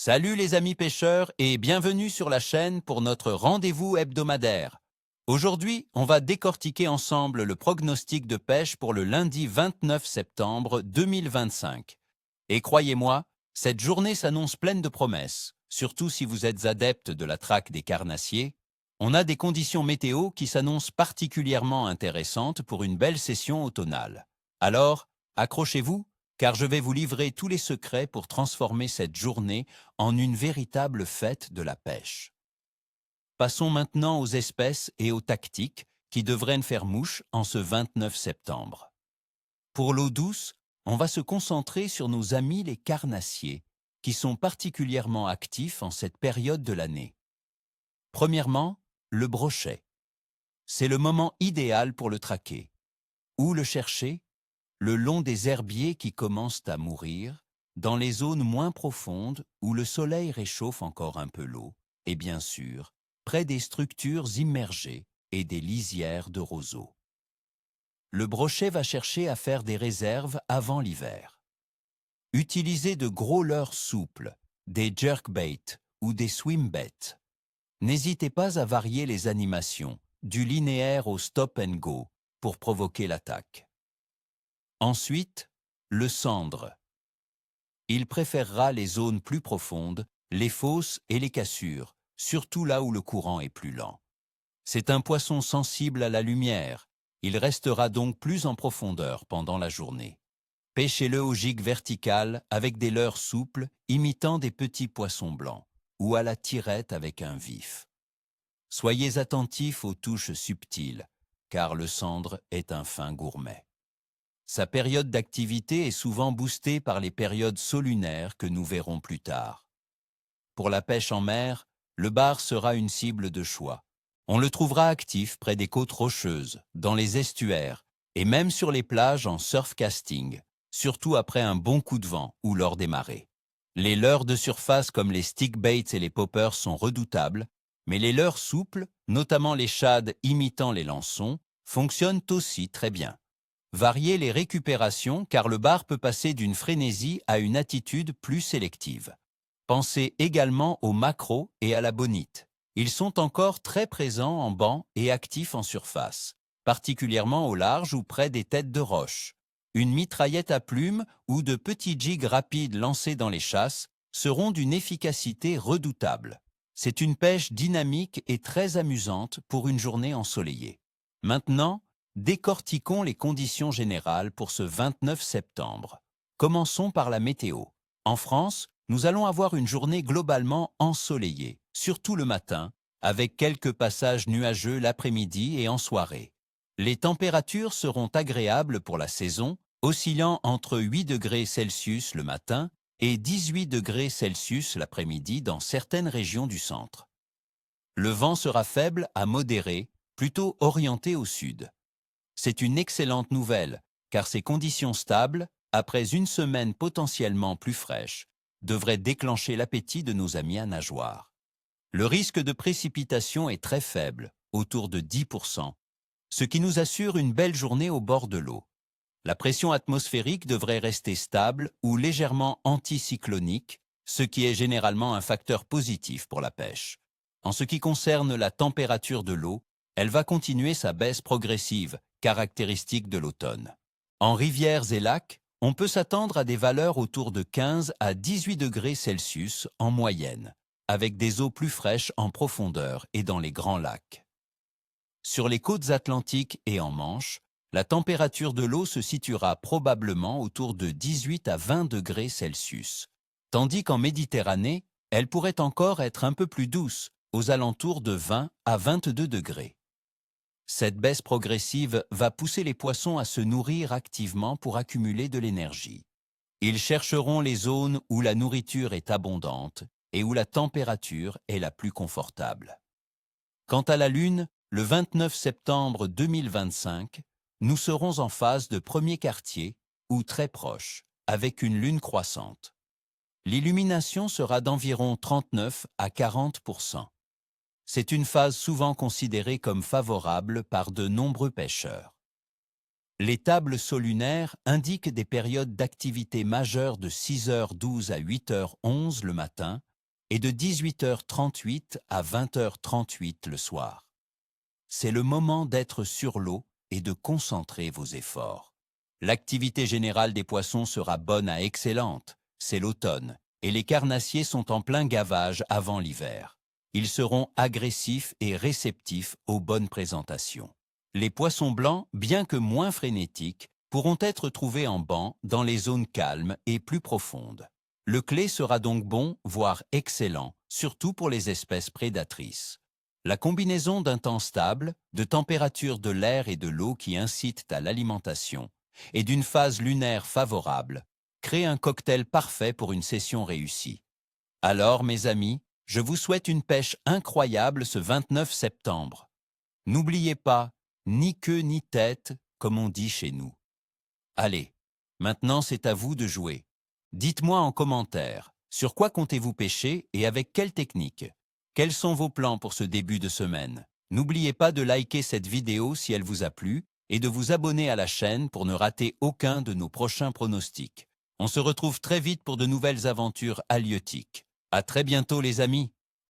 Salut les amis pêcheurs et bienvenue sur la chaîne pour notre rendez-vous hebdomadaire. Aujourd'hui, on va décortiquer ensemble le prognostic de pêche pour le lundi 29 septembre 2025. Et croyez-moi, cette journée s'annonce pleine de promesses, surtout si vous êtes adepte de la traque des carnassiers. On a des conditions météo qui s'annoncent particulièrement intéressantes pour une belle session automnale. Alors, accrochez-vous, car je vais vous livrer tous les secrets pour transformer cette journée en une véritable fête de la pêche. Passons maintenant aux espèces et aux tactiques qui devraient faire mouche en ce 29 septembre. Pour l'eau douce, on va se concentrer sur nos amis les carnassiers, qui sont particulièrement actifs en cette période de l'année. Premièrement, le brochet. C'est le moment idéal pour le traquer. Où le chercher? Le long des herbiers qui commencent à mourir, dans les zones moins profondes où le soleil réchauffe encore un peu l'eau, et bien sûr, près des structures immergées et des lisières de roseaux. Le brochet va chercher à faire des réserves avant l'hiver. Utilisez de gros leurres souples, des jerkbaits ou des swimbaits. N'hésitez pas à varier les animations, du linéaire au stop and go, pour provoquer l'attaque. Ensuite, le sandre. Il préférera les zones plus profondes, les fosses et les cassures, surtout là où le courant est plus lent. C'est un poisson sensible à la lumière. Il restera donc plus en profondeur pendant la journée. Pêchez-le au gig vertical avec des leurres souples imitant des petits poissons blancs ou à la tirette avec un vif. Soyez attentifs aux touches subtiles, car le sandre est un fin gourmet. Sa période d'activité est souvent boostée par les périodes solunaires que nous verrons plus tard. Pour la pêche en mer, le bar sera une cible de choix. On le trouvera actif près des côtes rocheuses, dans les estuaires et même sur les plages en surfcasting, surtout après un bon coup de vent ou lors des marées. Les leurres de surface comme les stickbaits et les poppers sont redoutables, mais les leurres souples, notamment les shads imitant les lançons, fonctionnent aussi très bien. Variez les récupérations car le bar peut passer d'une frénésie à une attitude plus sélective. Pensez également aux maquereaux et à la bonite. Ils sont encore très présents en banc et actifs en surface, particulièrement au large ou près des têtes de roche. Une mitraillette à plumes ou de petits jigs rapides lancés dans les chasses seront d'une efficacité redoutable. C'est une pêche dynamique et très amusante pour une journée ensoleillée. Maintenant, décortiquons les conditions générales pour ce 29 septembre. Commençons par la météo. En France, nous allons avoir une journée globalement ensoleillée, surtout le matin, avec quelques passages nuageux l'après-midi et en soirée. Les températures seront agréables pour la saison, oscillant entre 8 degrés Celsius le matin et 18 degrés Celsius l'après-midi dans certaines régions du centre. Le vent sera faible à modéré, plutôt orienté au sud. C'est une excellente nouvelle, car ces conditions stables, après une semaine potentiellement plus fraîche, devraient déclencher l'appétit de nos amis à nageoires. Le risque de précipitation est très faible, autour de 10%, ce qui nous assure une belle journée au bord de l'eau. La pression atmosphérique devrait rester stable ou légèrement anticyclonique, ce qui est généralement un facteur positif pour la pêche. En ce qui concerne la température de l'eau, elle va continuer sa baisse progressive, caractéristique de l'automne. En rivières et lacs, on peut s'attendre à des valeurs autour de 15 à 18 degrés Celsius en moyenne, avec des eaux plus fraîches en profondeur et dans les grands lacs. Sur les côtes atlantiques et en Manche, la température de l'eau se situera probablement autour de 18 à 20 degrés Celsius, tandis qu'en Méditerranée, elle pourrait encore être un peu plus douce, aux alentours de 20 à 22 degrés. Cette baisse progressive va pousser les poissons à se nourrir activement pour accumuler de l'énergie. Ils chercheront les zones où la nourriture est abondante et où la température est la plus confortable. Quant à la Lune, le 29 septembre 2025, nous serons en phase de premier quartier, ou très proche, avec une lune croissante. L'illumination sera d'environ 39 à 40%. C'est une phase souvent considérée comme favorable par de nombreux pêcheurs. Les tables solunaires indiquent des périodes d'activité majeure de 6h12 à 8h11 le matin et de 18h38 à 20h38 le soir. C'est le moment d'être sur l'eau et de concentrer vos efforts. L'activité générale des poissons sera bonne à excellente, c'est l'automne, et les carnassiers sont en plein gavage avant l'hiver. Ils seront agressifs et réceptifs aux bonnes présentations. Les poissons blancs, bien que moins frénétiques, pourront être trouvés en banc dans les zones calmes et plus profondes. Le clé sera donc bon, voire excellent, surtout pour les espèces prédatrices. La combinaison d'un temps stable, de température de l'air et de l'eau qui incitent à l'alimentation, et d'une phase lunaire favorable, crée un cocktail parfait pour une session réussie. Alors, mes amis, je vous souhaite une pêche incroyable ce 29 septembre. N'oubliez pas, ni queue ni tête, comme on dit chez nous. Allez, maintenant c'est à vous de jouer. Dites-moi en commentaire, sur quoi comptez-vous pêcher et avec quelle technique? Quels sont vos plans pour ce début de semaine? N'oubliez pas de liker cette vidéo si elle vous a plu et de vous abonner à la chaîne pour ne rater aucun de nos prochains pronostics. On se retrouve très vite pour de nouvelles aventures halieutiques. À très bientôt les amis!